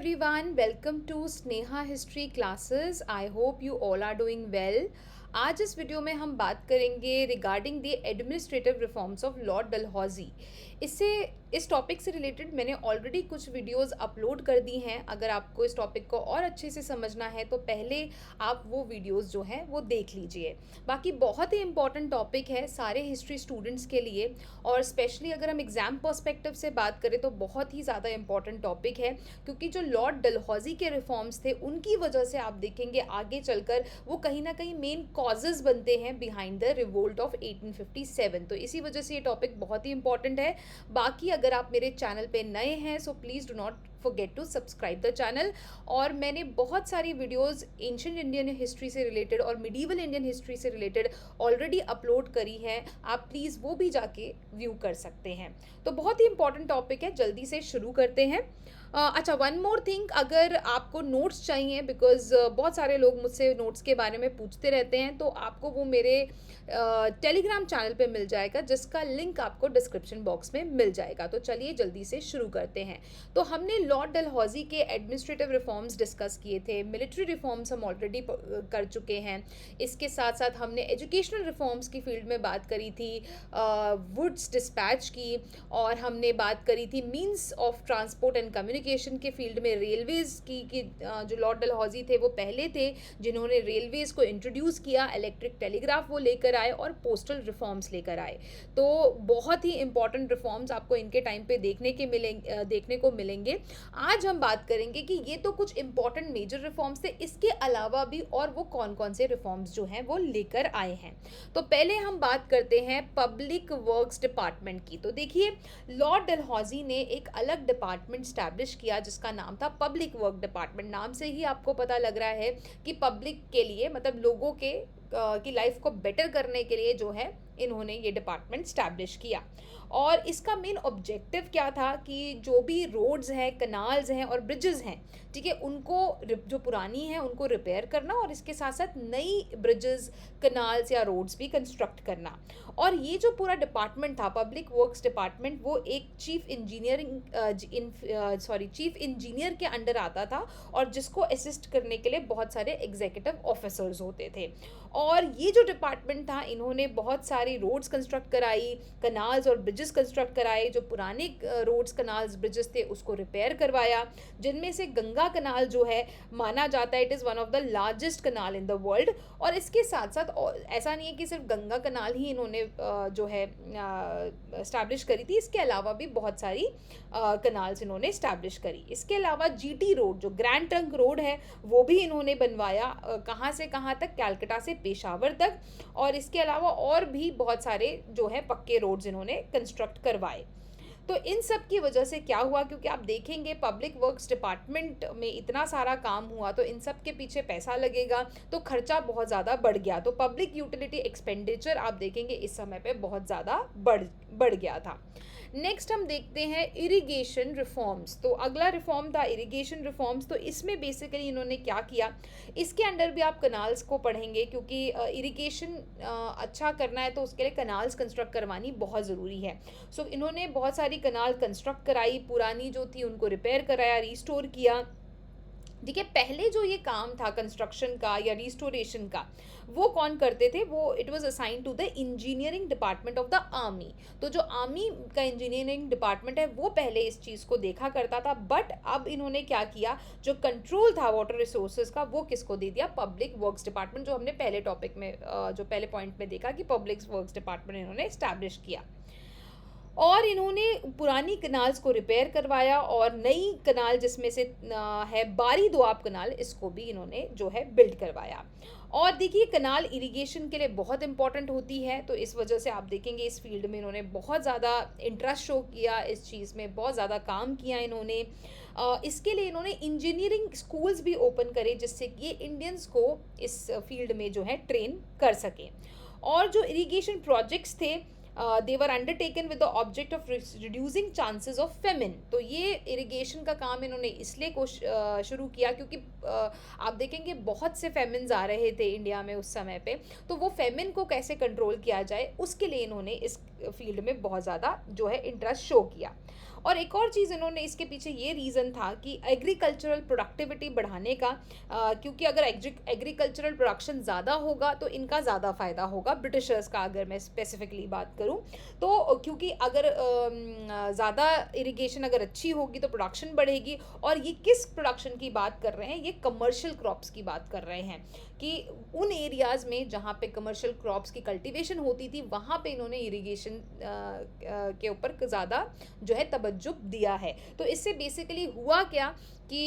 everyone, welcome to Sneha History Classes. I hope you all are doing well. आज इस video में हम बात करेंगे regarding the administrative reforms of Lord Dalhousie. इससे इस टॉपिक से रिलेटेड मैंने ऑलरेडी कुछ वीडियोस अपलोड कर दी हैं। अगर आपको इस टॉपिक को और अच्छे से समझना है तो पहले आप वो वीडियोस जो हैं वो देख लीजिए। बाकी बहुत ही इंपॉर्टेंट टॉपिक है सारे हिस्ट्री स्टूडेंट्स के लिए, और स्पेशली अगर हम एग्ज़ाम पर्सपेक्टिव से बात करें तो बहुत ही ज़्यादा इंपॉर्टेंट टॉपिक है, क्योंकि जो लॉर्ड डलहौजी के रिफॉर्म्स थे उनकी वजह से आप देखेंगे आगे चलकर वो कहीं ना कहीं मेन कॉजेज बनते हैं बिहाइंड द रिवोल्ट ऑफ 1857। तो इसी वजह से ये टॉपिक बहुत ही इंपॉर्टेंट है। बाकी अगर आप मेरे चैनल पे नए हैं so please do not forget to subscribe the channel. और मैंने बहुत सारी वीडियोस एंशिएंट इंडियन हिस्ट्री से रिलेटेड और मिडीवल इंडियन हिस्ट्री से रिलेटेड ऑलरेडी अपलोड करी हैं, आप प्लीज़ वो भी जाके व्यू कर सकते हैं। तो बहुत ही इंपॉर्टेंट टॉपिक है, जल्दी से शुरू करते हैं। अच्छा, वन मोर थिंग, अगर आपको नोट्स चाहिए, बिकॉज बहुत सारे लोग मुझसे नोट्स के बारे में पूछते रहते हैं, तो आपको वो मेरे टेलीग्राम चैनल पे मिल जाएगा, जिसका लिंक आपको डिस्क्रिप्शन बॉक्स में मिल जाएगा। तो चलिए जल्दी से शुरू करते हैं। तो हमने लॉर्ड डलहौजी के एडमिनिस्ट्रेटिव रिफॉर्म्स डिस्कस किए थे, मिलिट्री रिफॉर्म्स हम ऑलरेडी कर चुके हैं। इसके साथ साथ हमने एजुकेशनल रिफॉर्म्स की फील्ड में बात करी थी, वुड्स डिस्पैच की, और हमने बात करी थी means of transport and communication के फील्ड में रेलवेज़ की जो लॉर्ड डलहौजी थे वो पहले थे जिन्होंने रेलवेज़ को इंट्रोड्यूस किया, इलेक्ट्रिक टेलीग्राफ वो लेकर आए और पोस्टल रिफॉर्म्स लेकर आए। तो बहुत ही इंपॉर्टेंट रिफॉर्म्स आपको इनके टाइम पे देखने को मिलेंगे। आज हम बात करेंगे कि ये तो कुछ इंपॉर्टेंट मेजर रिफॉर्म्स थे, इसके अलावा भी और वो कौन कौन से रिफॉर्म्स जो हैं वो लेकर आए हैं। तो पहले हम बात करते हैं पब्लिक वर्क्स डिपार्टमेंट की। तो देखिए, लॉर्ड डलहौजी ने एक अलग डिपार्टमेंट स्टैब्लिश किया जिसका नाम था पब्लिक वर्क डिपार्टमेंट। नाम से ही आपको पता लग रहा है कि पब्लिक के लिए, मतलब लोगों के की लाइफ को बेटर करने के लिए जो है इन्होंने ये डिपार्टमेंट स्टैब्लिश किया। और इसका मेन ऑब्जेक्टिव क्या था कि जो भी रोड्स हैं, कनाल्स हैं और ब्रिजेस हैं, ठीक है, उनको जो पुरानी हैं उनको रिपेयर करना, और इसके साथ साथ नई ब्रिजेस, कनाल्स या रोड्स भी कंस्ट्रक्ट करना। और ये जो पूरा डिपार्टमेंट था पब्लिक वर्क्स डिपार्टमेंट, वो एक चीफ इंजीनियर के अंडर आता था, और जिसको असिस्ट करने के लिए बहुत सारे एग्जीक्यूटिव ऑफिसर्स होते थे। और ये जो डिपार्टमेंट था, इन्होंने बहुत सारी रोड्स कंस्ट्रक्ट कराई, कनाल्स और ब्रिजेस कंस्ट्रक्ट कराए। जो पुराने रोड्स, कनाल्स, ब्रिजेस थे उसको रिपेयर करवाया, जिनमें से गंगा कनाल जो है माना जाता है it is one of the largest canal in the world. और इसके साथ साथ ऐसा नहीं है कि सिर्फ गंगा कनाल ही इन्होंने जो है इस्टेब्लिश करी थी, इसके अलावा भी बहुत सारी कनाल्स इन्होंने इस्टेब्लिश करी। इसके अलावा जीटी रोड, जो ग्रैंड ट्रंक रोड है, वो भी इन्होंने बनवाया, कहाँ से कहाँ तक, कलकत्ता से पेशावर तक। और इसके अलावा और भी बहुत सारे जो है पक्के रोड्स इन्होंने कंस्ट्रक्ट करवाए। तो इन सब की वजह से क्या हुआ, क्योंकि आप देखेंगे पब्लिक वर्क्स डिपार्टमेंट में इतना सारा काम हुआ तो इन सब के पीछे पैसा लगेगा, तो खर्चा बहुत ज़्यादा बढ़ गया। तो पब्लिक यूटिलिटी एक्सपेंडिचर आप देखेंगे इस समय पे बहुत ज़्यादा बढ़ गया था। नेक्स्ट हम देखते हैं इरिगेशन रिफॉर्म्स। तो अगला रिफॉर्म था इरिगेशन रिफॉर्म्स। तो इसमें बेसिकली इन्होंने क्या किया, इसके अंडर भी आप कनाल्स को पढ़ेंगे, क्योंकि इरिगेशन अच्छा करना है तो उसके लिए कनाल्स कंस्ट्रक्ट करवानी बहुत ज़रूरी है। सो इन्होंने बहुत सारी कनाल कंस्ट्रक्ट कराई, पुरानी जो थी उनको रिपेयर कराया, रिस्टोर किया। ठीक है, पहले जो ये काम था कंस्ट्रक्शन का या रिस्टोरेशन का, वो कौन करते थे, वो it was assigned to the engineering department of the army. तो जो आर्मी का इंजीनियरिंग डिपार्टमेंट है वो पहले इस चीज़ को देखा करता था, बट अब इन्होंने क्या किया, जो कंट्रोल था वाटर रिसोर्सेज का वो किसको दे दिया, पब्लिक वर्क्स डिपार्टमेंट, जो हमने पहले टॉपिक में जो पहले पॉइंट में देखा कि पब्लिक वर्क्स डिपार्टमेंट इन्होंने इस्टेब्लिश किया। और इन्होंने पुरानी कनाल्स को रिपेयर करवाया, और नई कनाल जिसमें से है बारी दोआब कनाल, इसको भी इन्होंने जो है बिल्ड करवाया। और देखिए, कनाल इरिगेशन के लिए बहुत इंपॉर्टेंट होती है, तो इस वजह से आप देखेंगे इस फील्ड में इन्होंने बहुत ज़्यादा इंटरेस्ट शो किया, इस चीज़ में बहुत ज़्यादा काम किया इन्होंने। इसके लिए इन्होंने इंजीनियरिंग स्कूल्स भी ओपन करे, जिससे कि ये इंडियंस को इस फील्ड में जो है ट्रेन कर सकें। और जो इरिगेशन प्रोजेक्ट्स थे, they were undertaken with the object of reducing chances of famine। तो ये इरिगेशन का काम इन्होंने इसलिए शुरू किया क्योंकि आप देखेंगे बहुत से फेमिन्स आ रहे थे इंडिया में उस समय पे, तो वो फेमिन को कैसे कंट्रोल किया जाए उसके लिए इन्होंने इस फील्ड में बहुत ज़्यादा जो है इंटरेस्ट शो किया। और एक और चीज़ इन्होंने इसके पीछे ये रीज़न था कि एग्रीकल्चरल प्रोडक्टिविटी बढ़ाने का, क्योंकि अगर एग्रीकल्चरल प्रोडक्शन ज़्यादा होगा तो इनका ज़्यादा फ़ायदा होगा ब्रिटिशर्स का, अगर मैं स्पेसिफिकली बात करूँ तो। क्योंकि अगर ज़्यादा इरिगेशन अगर अच्छी होगी तो प्रोडक्शन बढ़ेगी। और ये किस प्रोडक्शन की बात कर रहे हैं, ये कमर्शियल क्रॉप्स की बात कर रहे हैं कि उन एरियाज़ में जहाँ पे कमर्शियल क्रॉप्स की कल्टीवेशन होती थी वहाँ पे इन्होंने इरिगेशन के ऊपर ज़्यादा जो है तवज्जो दिया है। तो इससे बेसिकली हुआ क्या कि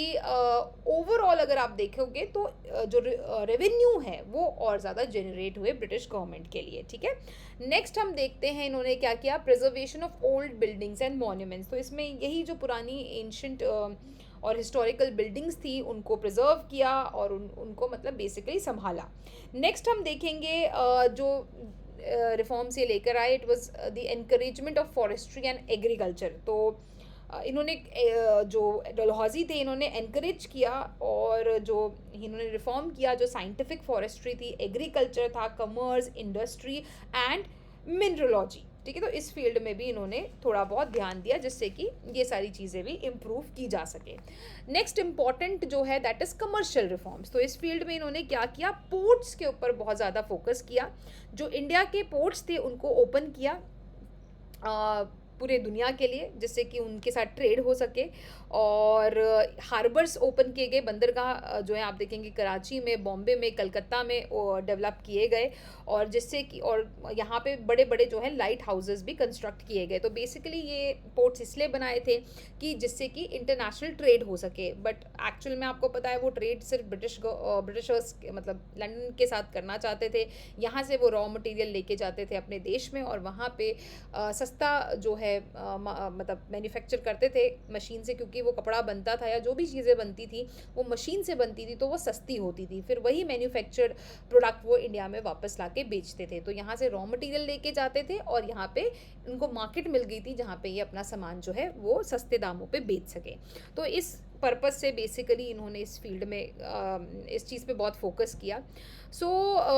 ओवरऑल अगर आप देखोगे तो जो रेवेन्यू है वो और ज़्यादा जनरेट हुए ब्रिटिश गवर्नमेंट के लिए। ठीक है, नेक्स्ट हम देखते हैं इन्होंने क्या किया, preservation of old buildings and monuments. तो इसमें यही जो पुरानी एंशंट और हिस्टोरिकल बिल्डिंग्स थी उनको प्रिजर्व किया और उनको मतलब बेसिकली संभाला। नेक्स्ट हम देखेंगे जो रिफॉर्म्स ये लेकर आए, it was the encouragement of forestry and agriculture. तो इन्होंने जो डलहौजी थे इन्होंने एनकरेज किया और जो इन्होंने रिफॉर्म किया, जो साइंटिफिक फॉरेस्ट्री थी, एग्रीकल्चर था, कॉमर्स, इंडस्ट्री एंड मिनरलॉजी। ठीक है, तो इस फील्ड में भी इन्होंने थोड़ा बहुत ध्यान दिया जिससे कि ये सारी चीज़ें भी इम्प्रूव की जा सके। नेक्स्ट इम्पॉर्टेंट जो है दैट इज़ कमर्शियल रिफॉर्म्स। तो इस फील्ड में इन्होंने क्या किया, पोर्ट्स के ऊपर बहुत ज़्यादा फोकस किया। जो इंडिया के पोर्ट्स थे उनको ओपन किया पूरे दुनिया के लिए, जिससे कि उनके साथ ट्रेड हो सके। और हार्बर्स ओपन किए गए, बंदरगाह जो है आप देखेंगे कराची में, बॉम्बे में, कलकत्ता में डेवलप किए गए। और जिससे कि और यहाँ पे बड़े बड़े जो है लाइट हाउसेस भी कंस्ट्रक्ट किए गए। तो बेसिकली ये पोर्ट्स इसलिए बनाए थे कि जिससे कि इंटरनेशनल ट्रेड हो सके। बट एक्चुअल में आपको पता है वो ट्रेड सिर्फ ब्रिटिशर्स मतलब लंदन के साथ करना चाहते थे। यहाँ से वो रॉ मटेरियल लेके जाते थे अपने देश में और वहाँ पे सस्ता जो है मतलब मैन्युफैक्चर करते थे मशीन से, क्योंकि वो कपड़ा बनता था या जो भी चीज़ें बनती थी वो मशीन से बनती थी तो वो सस्ती होती थी। फिर वही मैन्युफैक्चर्ड प्रोडक्ट वो इंडिया में वापस लाके बेचते थे। तो यहाँ से रॉ मटेरियल लेके जाते थे और यहाँ पे उनको मार्केट मिल गई थी जहाँ पे ये अपना सामान जो है वो सस्ते दामों पे बेच सके। तो इस पर्पस से बेसिकली इन्होंने इस फील्ड में इस चीज़ पे बहुत फोकस किया। सो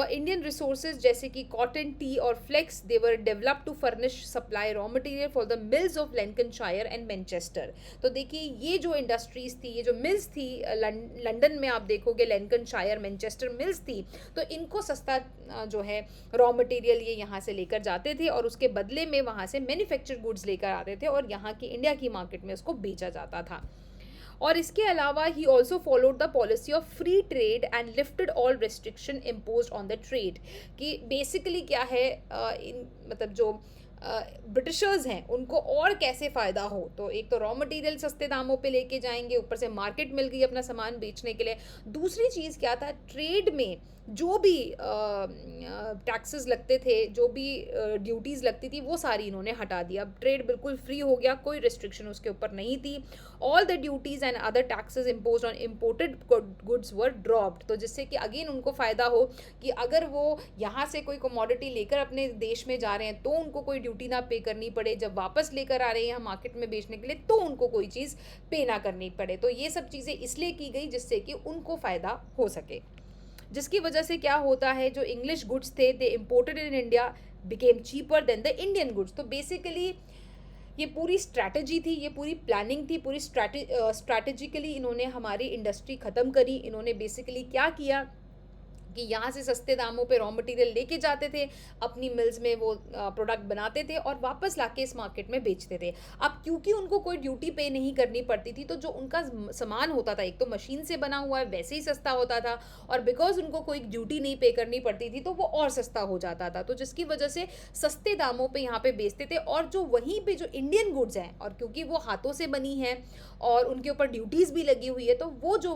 इंडियन रिसोर्सेज जैसे कि कॉटन, टी और flax, they were develop to furnish supply raw material for the mills of Lancashire and Manchester. तो देखिए ये जो इंडस्ट्रीज थी, ये जो मिल्स थी लंदन में आप देखोगे लैंकनशायर, मैनचेस्टर मिल्स थी, तो इनको सस्ता जो है रॉ मटेरियल ये यहाँ से लेकर जाते थे और उसके बदले में वहाँ से मैन्युफैक्चर्ड गुड्स लेकर आते थे और यहाँ की इंडिया की मार्केट में उसको बेचा जाता था। और इसके अलावा he also followed the policy of free trade and lifted all restriction imposed on the trade. कि बेसिकली क्या है मतलब जो ब्रिटिशर्स हैं उनको और कैसे फ़ायदा हो। तो एक तो रॉ मटेरियल सस्ते दामों पे लेके जाएंगे, ऊपर से मार्केट मिल गई अपना सामान बेचने के लिए। दूसरी चीज़ क्या था, ट्रेड में जो भी टैक्सेस लगते थे, जो भी ड्यूटीज़ लगती थी वो सारी इन्होंने हटा दिया। ट्रेड बिल्कुल फ्री हो गया, कोई रिस्ट्रिक्शन उसके ऊपर नहीं थी। All the duties and other taxes imposed on imported goods were dropped. तो जिससे कि अगेन उनको फ़ायदा हो कि अगर वो यहाँ से कोई कमोडिटी लेकर अपने देश में जा रहे हैं तो उनको कोई ड्यूटी ना पे करनी पड़े, जब वापस लेकर आ रहे हैं यहाँ मार्केट में बेचने के लिए तो उनको कोई चीज़ पे ना करनी पड़े। तो ये सब चीज़ें इसलिए की गई जिससे कि उनको फ़ायदा हो सके। जिसकी वजह से क्या होता है, जो इंग्लिश गुड्स थे they imported in India became cheaper than the Indian goods. तो बेसिकली ये पूरी स्ट्रैटेजी थी, ये पूरी प्लानिंग थी, पूरी स्ट्रैटेजिकली इन्होंने हमारी इंडस्ट्री ख़त्म करी। इन्होंने बेसिकली क्या किया कि यहाँ से सस्ते दामों पे रॉ मटेरियल लेके जाते थे, अपनी मिल्स में वो प्रोडक्ट बनाते थे और वापस लाके इस मार्केट में बेचते थे। अब क्योंकि उनको कोई ड्यूटी पे नहीं करनी पड़ती थी तो जो उनका सामान होता था, एक तो मशीन से बना हुआ है वैसे ही सस्ता होता था, और बिकॉज उनको कोई ड्यूटी नहीं पे करनी पड़ती थी तो वो और सस्ता हो जाता था। तो जिसकी वजह से सस्ते दामों पे यहाँ पे बेचते थे। और जो वहीं पे जो इंडियन गुड्स हैं, और क्योंकि वो हाथों से बनी है और उनके ऊपर ड्यूटीज़ भी लगी हुई है, तो वो जो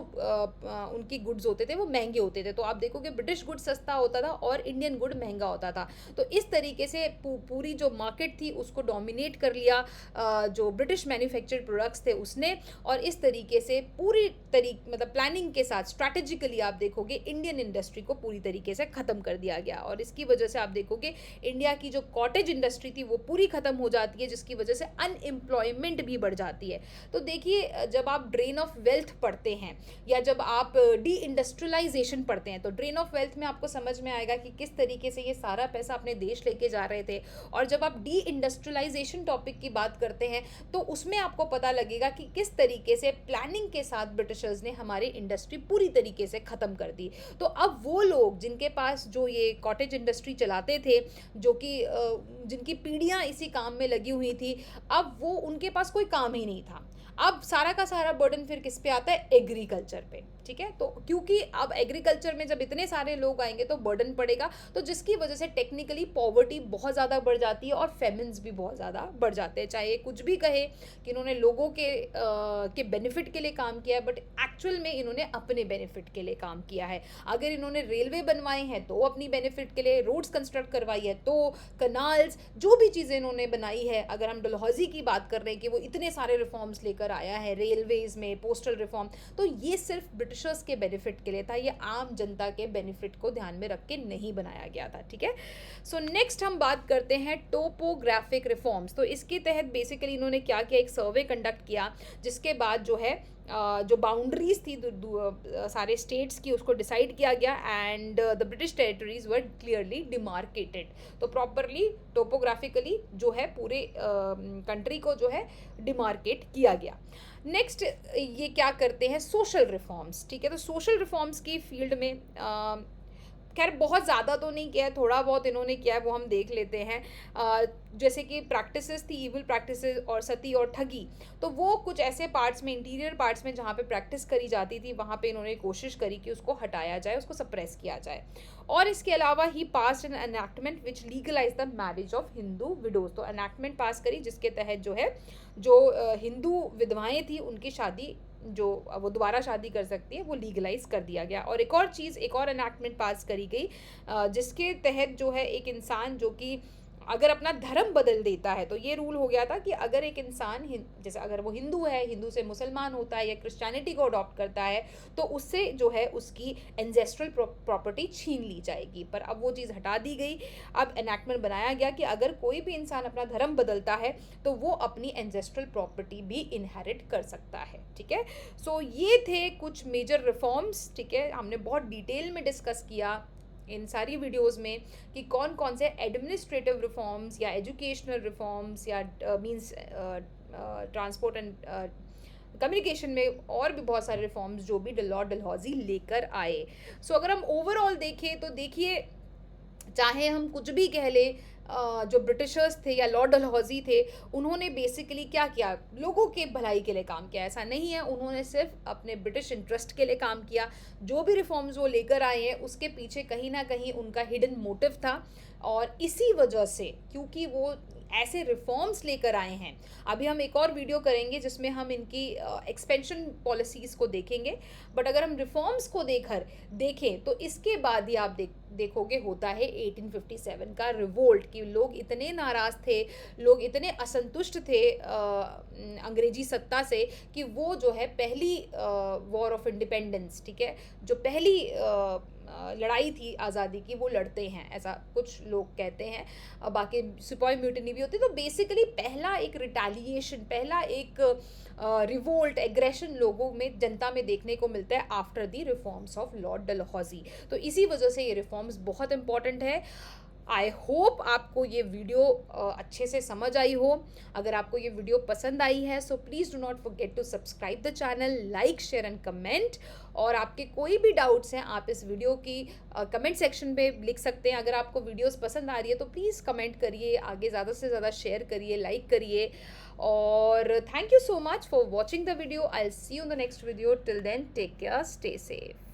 उनकी गुड्स होते थे वो महंगे होते थे। तो आप देखोगे ब्रिटिश गुड सस्ता होता था और इंडियन गुड महंगा होता था। तो इस तरीके से पूरी जो मार्केट थी उसको डोमिनेट कर लिया जो ब्रिटिश मैन्युफैक्चर्ड प्रोडक्ट्स थे उसने। और इस तरीके से पूरी मतलब प्लानिंग के साथ स्ट्रैटेजिकली आप देखोगे इंडियन इंडस्ट्री को पूरी तरीके से ख़त्म कर दिया गया। और इसकी वजह से आप देखोगे इंडिया की जो कॉटेज इंडस्ट्री थी वो पूरी ख़त्म हो जाती है, जिसकी वजह से अनएम्प्लॉयमेंट भी बढ़ जाती है। तो देखिए जब आप ड्रेन ऑफ वेल्थ पढ़ते हैं या जब आप डी इंडस्ट्रियलाइजेशन पढ़ते हैं, तो ड्रेन चेन ऑफ वेल्थ में आपको समझ में आएगा कि किस तरीके से ये सारा पैसा अपने देश लेके जा रहे थे। और जब आप डी इंडस्ट्रियलाइजेशन टॉपिक की बात करते हैं तो उसमें आपको पता लगेगा कि किस तरीके से प्लानिंग के साथ ब्रिटिशर्स ने हमारी इंडस्ट्री पूरी तरीके से ख़त्म कर दी। तो अब वो लोग जिनके पास जो ये कॉटेज इंडस्ट्री चलाते थे, जो कि जिनकी पीढ़ियां इसी काम में लगी हुई थी, अब वो उनके पास कोई काम ही नहीं था। अब सारा का सारा बर्डन फिर किस पे आता है? एग्रीकल्चर पे। ठीक है, तो क्योंकि अब एग्रीकल्चर में जब इतने सारे लोग आएंगे तो बर्डन पड़ेगा, तो जिसकी वजह से टेक्निकली पॉवर्टी बहुत ज़्यादा बढ़ जाती है और फेमिन्स भी बहुत ज़्यादा बढ़ जाते हैं। चाहे कुछ भी कहे कि इन्होंने लोगों के बेनिफिट के लिए काम किया है, बट एक्चुअल में इन्होंने अपने बेनिफिट के लिए काम किया है। अगर इन्होंने रेलवे बनवाए हैं तो अपनी बेनिफिट के लिए, रोड्स कंस्ट्रक्ट करवाई है तो, कनाल्स, जो भी चीज़ें इन्होंने बनाई है, अगर हम डलहौजी की बात कर रहे हैं कि वो इतने सारे रिफॉर्म्स लेकर आया है रेलवेज में, पोस्टल रिफॉर्म, तो ये सिर्फ ब्रिटिशर्स के बेनिफिट के लिए था, ये आम जनता के बेनिफिट को ध्यान में रख के नहीं बनाया गया था। ठीक है, सो नेक्स्ट हम बात करते हैं टोपोग्राफिक रिफॉर्म्स। तो इसके तहत बेसिकली इन्होंने क्या किया, एक सर्वे कंडक्ट किया, जिसके बाद जो है जो बाउंड्रीज थी सारे स्टेट्स की, उसको डिसाइड किया गया and the British territories were clearly demarcated. तो प्रॉपरली टोपोग्राफिकली जो है पूरे कंट्री को जो है डिमार्केट किया गया। नेक्स्ट ये क्या करते हैं, सोशल रिफॉर्म्स। ठीक है, तो सोशल रिफॉर्म्स की फील्ड में खैर बहुत ज़्यादा तो नहीं किया है, थोड़ा बहुत इन्होंने किया है, वो हम देख लेते हैं। जैसे कि प्रैक्टिसेस थी, इविल प्रैक्टिसेस और सती और ठगी, तो वो कुछ ऐसे पार्ट्स में, इंटीरियर पार्ट्स में जहाँ पे प्रैक्टिस करी जाती थी, वहाँ पे इन्होंने कोशिश करी कि उसको हटाया जाए, उसको सप्रेस किया जाए। और इसके अलावा he pass an enactment which legalise the marriage of Hindu widows. तो एनैक्टमेंट पास करी जिसके तहत जो है जो हिंदू विधवाएं थी उनकी शादी, जो वो दोबारा शादी कर सकती है, वो लीगलाइज कर दिया गया। और एक और चीज़, एक और एनैक्टमेंट पास करी गई जिसके तहत जो है एक इंसान जो कि अगर अपना धर्म बदल देता है, तो ये रूल हो गया था कि अगर एक इंसान जैसे अगर वो हिंदू है, हिंदू से मुसलमान होता है या क्रिश्चियनिटी को अडॉप्ट करता है, तो उससे जो है उसकी एंसेस्ट्रल प्रॉपर्टी छीन ली जाएगी। पर अब वो चीज़ हटा दी गई। अब एनैक्टमेंट बनाया गया कि अगर कोई भी इंसान अपना धर्म बदलता है तो वो अपनी एंसेस्ट्रल प्रॉपर्टी भी इनहेरिट कर सकता है। ठीक है, सो ये थे कुछ मेजर रिफॉर्म्स। ठीक है, हमने बहुत डिटेल में डिस्कस किया इन सारी वीडियोस में कि कौन कौन से एडमिनिस्ट्रेटिव रिफॉर्म्स या एजुकेशनल रिफॉर्म्स या मींस ट्रांसपोर्ट एंड कम्युनिकेशन में और भी बहुत सारे रिफॉर्म्स जो भी लॉर्ड डलहौजी लेकर आए। सो अगर हम ओवरऑल देखें तो देखिए, चाहे हम कुछ भी कह लें, जो ब्रिटिशर्स थे या लॉर्ड डलहौजी थे, उन्होंने बेसिकली क्या किया, लोगों के भलाई के लिए काम किया। ऐसा नहीं है उन्होंने सिर्फ अपने ब्रिटिश इंटरेस्ट के लिए काम किया। जो भी रिफॉर्म्स वो लेकर आए हैं उसके पीछे कहीं ना कहीं उनका हिडन मोटिव था, और इसी वजह से, क्योंकि वो ऐसे रिफॉर्म्स लेकर आए हैं, अभी हम एक और वीडियो करेंगे जिसमें हम इनकी एक्सपेंशन पॉलिसीज़ को देखेंगे। बट अगर हम रिफॉर्म्स को देखें तो इसके बाद ही आप देखोगे होता है 1857 का रिवोल्ट, कि लोग इतने नाराज़ थे, लोग इतने असंतुष्ट थे अंग्रेजी सत्ता से, कि वो जो है पहली वॉर ऑफ इंडिपेंडेंस, ठीक है, जो पहली लड़ाई थी आज़ादी की, वो लड़ते हैं, ऐसा कुछ लोग कहते हैं। बाकी सिपाही म्यूटिनी भी होती है। तो बेसिकली पहला एक रिटेलिएशन, पहला एक रिवोल्ट, एग्रेशन लोगों में, जनता में देखने को मिलता है after the reforms of Lord Dalhousie. तो इसी वजह से ये रिफॉर्म्स बहुत इंपॉर्टेंट है। आई होप आपको ये वीडियो अच्छे से समझ आई हो। अगर आपको ये वीडियो पसंद आई है so please do not forget to subscribe the channel, like, share and comment. और आपके कोई भी डाउट्स हैं आप इस वीडियो की कमेंट सेक्शन पे लिख सकते हैं। अगर आपको वीडियोस पसंद आ रही है तो प्लीज़ कमेंट करिए, आगे ज़्यादा से ज़्यादा शेयर करिए, लाइक करिए। और thank you so much for watching the video. I will see you in the next video. Till then take care, stay safe.